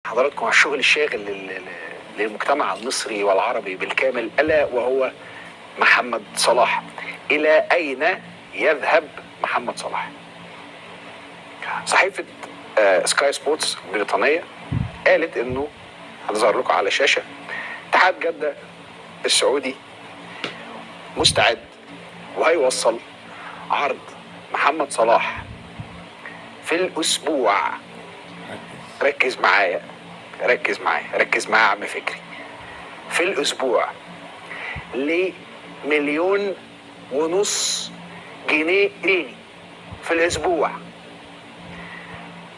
حضراتكم على الشغل الشاغل للمجتمع المصري والعربي بالكامل، ألا وهو محمد صلاح. إلى أين يذهب محمد صلاح؟ صحيفة سكاي سبورتس البريطانية قالت إنه هنظهر لكم على شاشة اتحاد جدة السعودي مستعد وهيوصل عرض محمد صلاح في الأسبوع. ركز معايا يا عم فكري. في الأسبوع ل1.5 مليون جنيه في الأسبوع،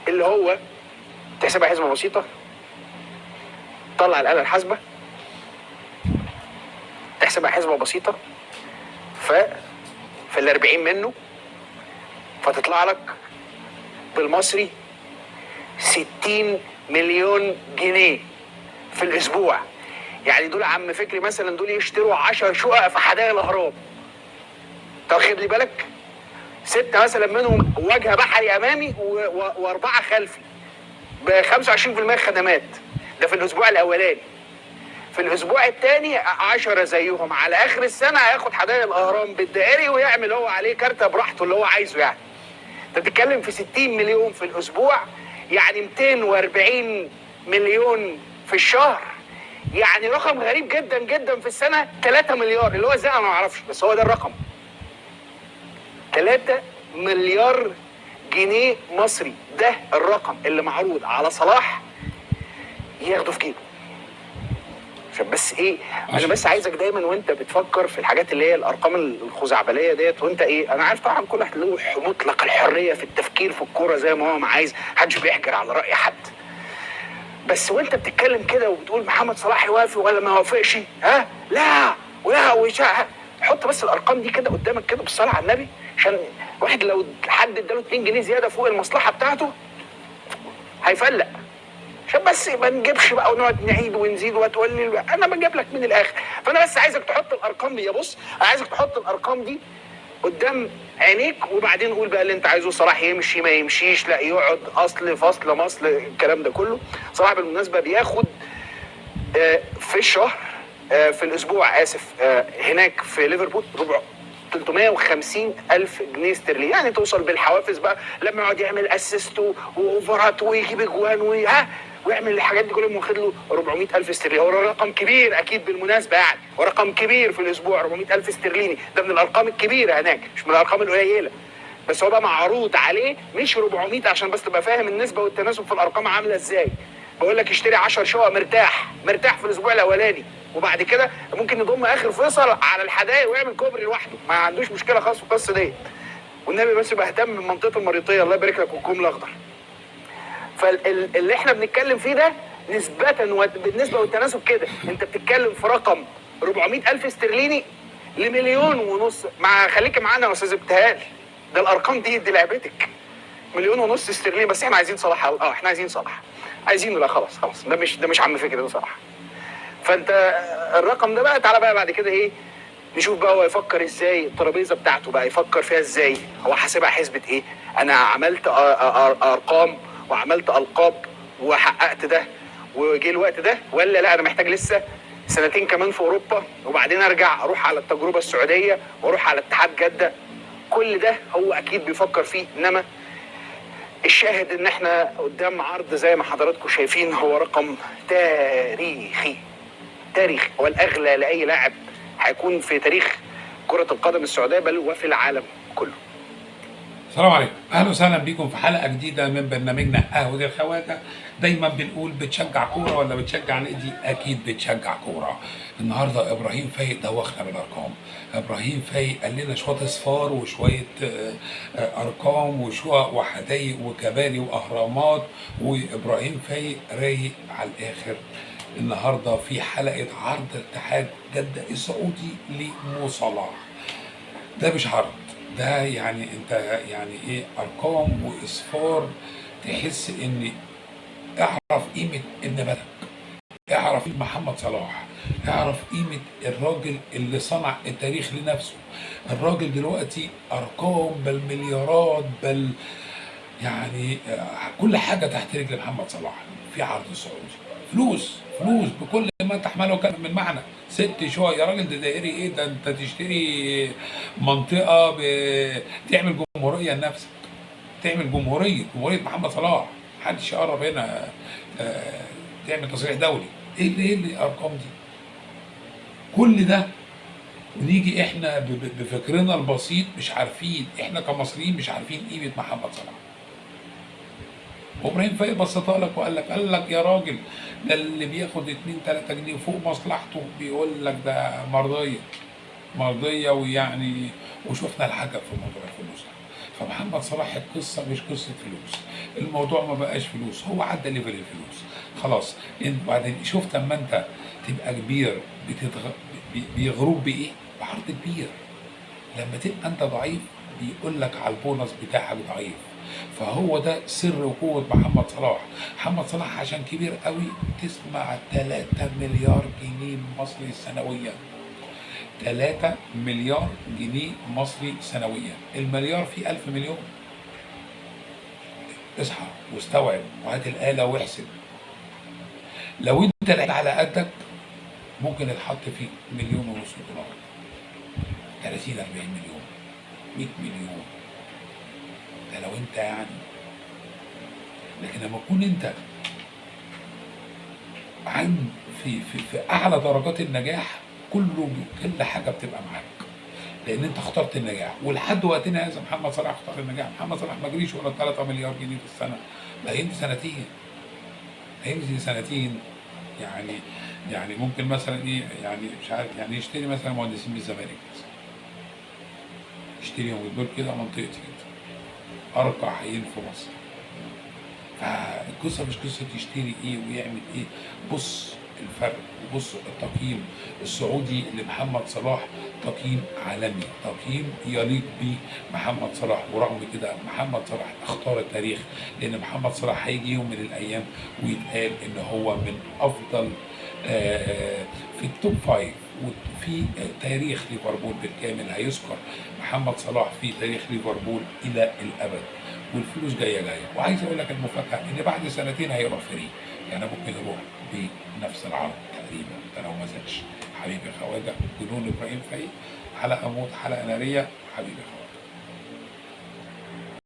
اللي هو تحسبها حسبة بسيطة. طلع الآلة الحاسبة تحسبها حسبة بسيطة في 40 منه، فتطلع لك بالمصري 60 مليون جنيه في الأسبوع. يعني دول عم فكري مثلا دول يشتروا 10 شقق في حدائق الأهرام. تاخد لي بالك؟ 6 مثلا منهم واجهة بحري أمامي و4 خلفي ب 25% خدمات. ده في الأسبوع الأولاني. في الأسبوع الثاني 10 زيهم. على آخر السنة هياخد حدائق الأهرام بالدائري ويعمل هو عليه كارتة براحته اللي هو عايزه. يعني انت بتتكلم في 60 مليون في الأسبوع، يعني 240 مليون في الشهر، يعني رقم غريب جدا جدا. في السنة 3 مليار، اللي هو ازاي انا ما اعرفش، بس هو ده الرقم. 3 مليار جنيه مصري، ده الرقم اللي معروض على صلاح ياخده في جيبه. عشان بس ايه، انا بس عايزك دايما وانت بتفكر في الحاجات اللي هي الارقام الخزعبليه ديت، وانت ايه، انا عارف طبعا كل واحد له مطلق الحريه في التفكير في الكوره زي ما هو عايز، محدش بيحجر على راي حد. بس وانت بتتكلم كده وبتقول محمد صلاح يوافق ولا ما يوافقش، لا حط بس الارقام دي كده قدامك كده بالصلاه على النبي، عشان واحد لو حد اداله 2 جنيه زياده فوق المصلحه بتاعته هيفلق. عشان بس ما نجيبش بقى ونقعد نعيد ونزيد وتقول لي انا بجيب لك من الاخر. فانا بس عايزك تحط الارقام دي. بص، انا عايزك تحط الارقام دي قدام عينيك، وبعدين قول بقى اللي انت عايزه. صلاح يمشي ما يمشيش، لا يقعد، اصل فصل مصل، الكلام ده كله. صلاح بالمناسبه بياخد في الشهر في الاسبوع هناك في ليفربول 350,000 جنيه استرليني. يعني توصل بالحوافز بقى لما يقعد يعمل اسيست واوفرات ويجيب اجوان ويعمل الحاجات دي كلهم، واخد له 400,000 استرليني. هو رقم كبير اكيد بالمناسبه، يعني ورقم كبير في الاسبوع 400,000 استرليني. ده من الارقام الكبيره هناك، مش من الارقام القليله. بس هو بقى معروض عليه مش 400، عشان بس تبقى فاهم النسبه والتناسب في الارقام عامله ازاي. بقول لك اشتري 10 شقق مرتاح في الاسبوع الاولاني، وبعد كده ممكن يضم اخر فيصل على الحدائق ويعمل كوبري لوحده، ما عندوش مشكله خالص في القصه دي. والنبي بس يبقى اهتم بالمنطقه المريطيه، الله يبارك لك، والكوم الاخضر. فاللي احنا بنتكلم فيه ده نسبه بالنسبه والتناسب كده، انت بتتكلم في رقم 400,000 استرليني ل1.5 مليون. خليك معانا يا استاذ ابتهال، ده الارقام دي لعبتك. 1.5 مليون استرليني. بس احنا عايزين صلاح. احنا عايزين صلاح، عايزينه. لا خلاص ده مش عم فكرة، ده صلاح. فانت الرقم ده بقى، تعالى بقى بعد كده ايه، نشوف بقى هو يفكر ازاي، الترابيزه بتاعته بقى يفكر فيها ازاي، هو حاسبها حسبه ايه. انا عملت ارقام وعملت القاب وحققت ده وجي الوقت ده، ولا لا انا محتاج لسه 2 كمان في اوروبا، وبعدين ارجع اروح على التجربه السعوديه واروح على اتحاد جده. كل ده هو اكيد بيفكر فيه. انما الشاهد ان احنا قدام عرض زي ما حضراتكم شايفين، هو رقم تاريخي. هو الاغلى لاي لاعب هيكون في تاريخ كرة القدم السعودية بل وفي العالم كله. السلام عليكم، اهلا وسهلا بيكم في حلقه جديده من برنامجنا قهوه الخواجه. دايما بنقول بتشجع كوره ولا بتشجع نادي؟ اكيد بتشجع كوره. النهارده ابراهيم فايق دوخنا بالارقام. ابراهيم فايق قال لنا شويه اصفار وشويه ارقام وشويه وحدايق وكباري واهرامات، وابراهيم فايق رايق على الاخر. النهارده في حلقه عرض اتحاد جده السعودي لمو صلاح. ده مش عرض، ده يعني انت يعني ايه، ارقام واصفار تحس ان اعرف قيمه ابن بلدك، اعرف قيمه محمد صلاح، اعرف قيمه الراجل اللي صنع التاريخ لنفسه. الراجل دلوقتي ارقام بالمليارات، بل يعني كل حاجه تحت رجل محمد صلاح. في عرض سعودي، فلوس فلوس بكل ما تحمله كلمة من معنى. 6 شقق يا راجل، ده دائري ايه ده؟ انت تشتري منطقة تعمل جمهورية لنفسك، تعمل جمهورية محمد صلاح، محدش يقرب هنا. آه، تعمل تصريح دولي. ايه اللي الارقام دي؟ كل ده ونيجي احنا بفكرنا البسيط مش عارفين، احنا كمصريين مش عارفين قيمة محمد صلاح. وابراهيم فايق بسطها لك وقال لك، يا راجل ده اللي بياخد 2 3 جنيه فوق مصلحته بيقول لك ده مرضيه ويعني وشفنا الحاجه في موضوع الفلوس. فمحمد صلاح القصه مش قصه فلوس، الموضوع ما بقاش فلوس، هو عدى ليفل الفلوس خلاص. بعدين شفت اما انت تبقى كبير بيغروك بايه؟ بعرض كبير. لما تبقى انت ضعيف بيقول لك على البونص بتاعك ضعيف. فهو ده سر وقوة محمد صلاح. محمد صلاح عشان كبير قوي تسمع 3 مليار جنيه مصري سنويا. 3 مليار جنيه مصري سنويا، المليار فيه 1000 مليون. اصحى واستوعب وهات الآلة واحسب. لو انت لعبت على قدك ممكن يتحط فيك 1.5 مليون دولار، 30 40 مليون، 100 مليون، ده لو انت يعني. لكن لما تكون انت عن في اعلى درجات النجاح كل حاجه بتبقى معاك، لان انت اخترت النجاح. ولحد وقتنا هذا محمد صلاح اختار النجاح. محمد صلاح ما جريش ولا 3 مليار جنيه في السنه، ده هيمضي سنتين، هيمضي سنتين. يعني ممكن مثلا ايه، يعني مش عارف، يعني يشتري مثلا مهندسين بالزمالك مثلا، يشتريهم دول كده منطقتي كده، ارقى حقين في مصر. فالقصه مش قصه يشتري ايه ويعمل ايه. بص الفرق، وبص التقييم السعودي لمحمد صلاح تقييم عالمي، تقييم يليق بمحمد صلاح. ورغم كده محمد صلاح اختار التاريخ، لان محمد صلاح هيجي يوم من الايام ويتقال ان هو من افضل في التوب 5 وفي تاريخ ليفربول بالكامل. هيذكر محمد صلاح في تاريخ ليفربول الى الابد، والفلوس جايه. وعايز اقول لك المفاجاه ان بعد سنتين هيروح فري، يعني ممكن يروح بنفس العرض تقريبا، ده لو ما زادش. حبيبي خواجه جنون ابراهيم فايق، حلقه موت، حلقه ناريه، حبيبي خواجه.